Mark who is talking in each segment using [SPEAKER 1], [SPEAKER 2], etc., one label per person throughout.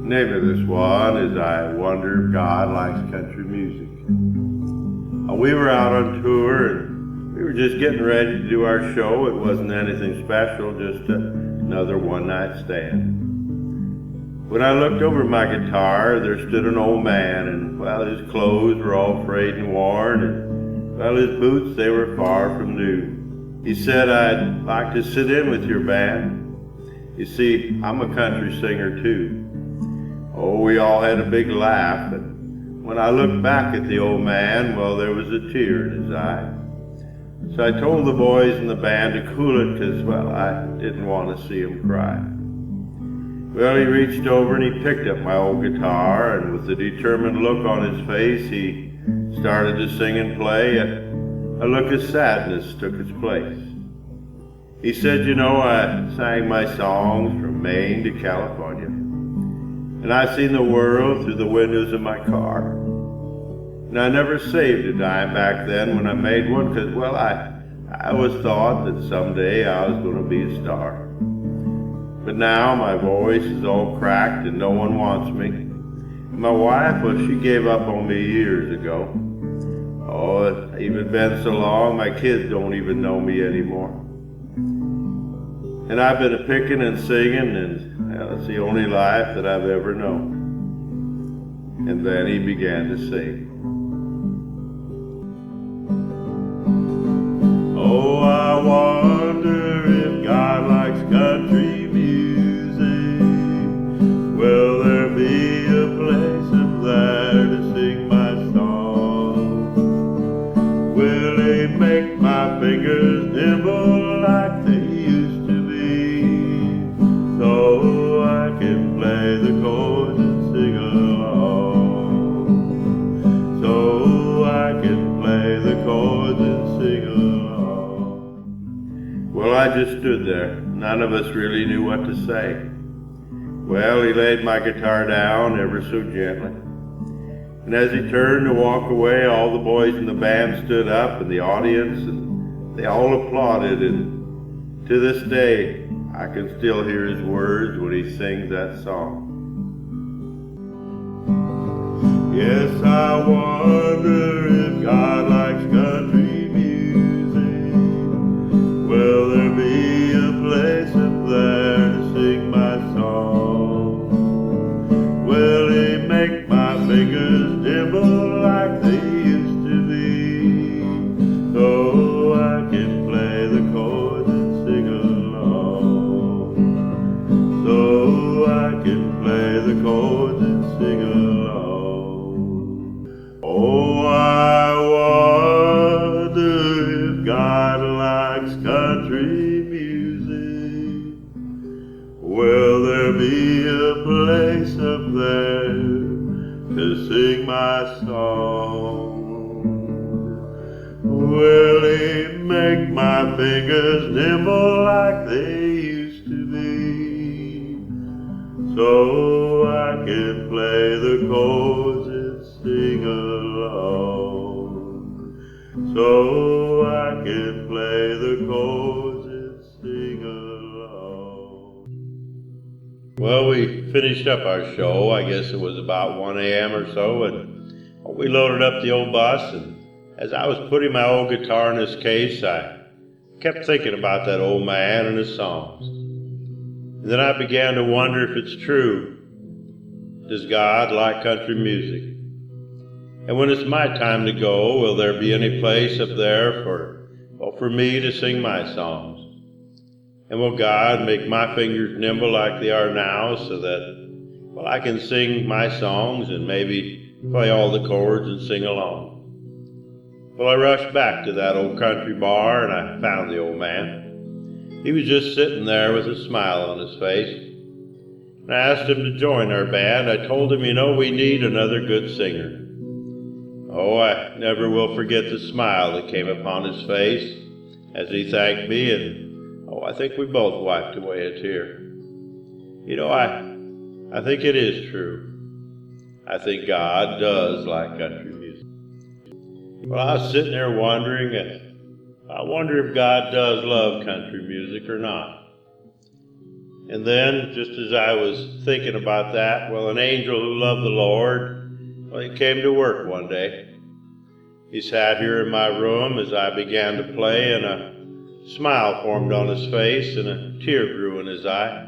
[SPEAKER 1] Name of this one is I Wonder If God Likes Country Music. We were out on tour and we were just getting ready to do our show. It wasn't anything special, just another one-night stand. When I looked over my guitar, there stood an old man, and well, his clothes were all frayed and worn, and well, his boots, they were far from new. He said, "I'd like to sit in with your band. You see, I'm a country singer too." Oh, we all had a big laugh, and when I looked back at the old man, well, there was a tear in his eye. So I told the boys in the band to cool it, because, well, I didn't want to see him cry. Well, he reached over and he picked up my old guitar, and with a determined look on his face, he started to sing and play. A look of sadness took its place. He said, "You know, I sang my songs from Maine to California, and I seen the world through the windows of my car. And I never saved a dime back then when I made one, because, well, I was thought that someday I was going to be a star. But now my voice is all cracked and no one wants me. And my wife, well, she gave up on me years ago. Oh, it's even been so long, my kids don't even know me anymore. And I've been picking and singing, and well, it's the only life that I've ever known." And then he began to sing. Oh, I wonder if God likes country music. Will there be a place up there to sing my song? Will he make my fingers nimble like they used to be, so I can play the chords and sing along? So I can play the chords and sing along. Well, I just stood there. None of us really knew what to say. Well, he laid my guitar down ever so gently. And as he turned to walk away, all the boys in the band stood up, and the audience, and they all applauded. And to this day, I can still hear his words when he sings that song. Yes, I wonder if God likes country music. Will there be a place up there to sing my song? Will he make my fingers nimble like they used to be, so I can play the chords and sing along? So I can play the chords and sing along. Oh, I wonder if God likes country music. Will there be a place up there to sing my song? Will he make my fingers nimble like they used to be, so I can play the chords and sing along? So I can play the chords and sing along. Well, we finished up our show. I guess it was about 1 a.m. or so, and we loaded up the old bus, and as I was putting my old guitar in its case, I kept thinking about that old man and his songs. And then I began to wonder if it's true. Does God like country music? And when it's my time to go, will there be any place up there for me to sing my songs? And will God make my fingers nimble like they are now, so that, well, I can sing my songs and maybe play all the chords and sing along? Well, I rushed back to that old country bar, and I found the old man. He was just sitting there with a smile on his face. And I asked him to join our band. I told him, "You know, we need another good singer." Oh, I never will forget the smile that came upon his face as he thanked me, and I think we both wiped away a tear. You know, I think it is true. I think God does like country music. Well, I was sitting there wondering, I wonder if God does love country music or not. And then, just as I was thinking about that, well, an angel who loved the Lord, well, he came to work one day. He sat here in my room as I began to play, and a smile formed on his face and a tear grew in his eye.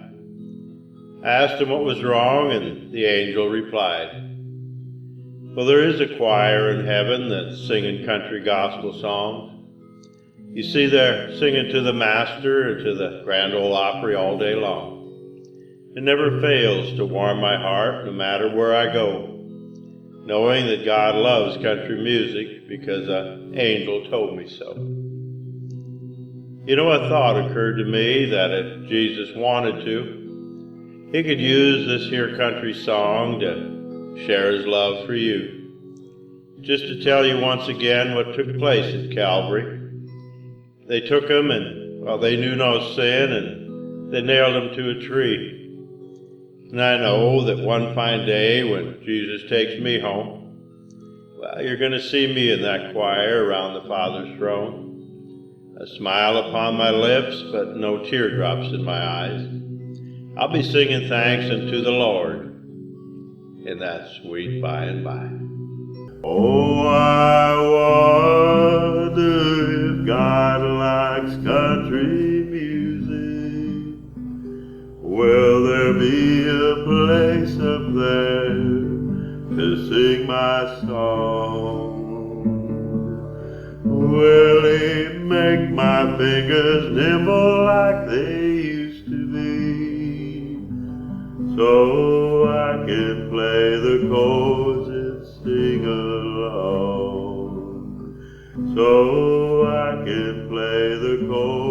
[SPEAKER 1] I asked him what was wrong, and the angel replied, well, there is a choir in heaven that's singing country gospel songs. You see, they're singing to the Master and to the Grand Ole Opry all day long. It never fails to warm my heart no matter where I go, knowing that God loves country music because an angel told me so. You know, a thought occurred to me that if Jesus wanted to, he could use this here country song to share his love for you. Just to tell you once again what took place at Calvary. They took him and, well, they knew no sin, and they nailed him to a tree. And I know that one fine day when Jesus takes me home, well, you're going to see me in that choir around the Father's throne. A smile upon my lips, but no teardrops in my eyes. I'll be singing thanks unto the Lord in that sweet by and by. Oh, I wonder if God likes country music. Will there be a place up there to sing my song? Will he make my fingers nimble like they used to be, so I can play the chords and sing along, so I can play the chords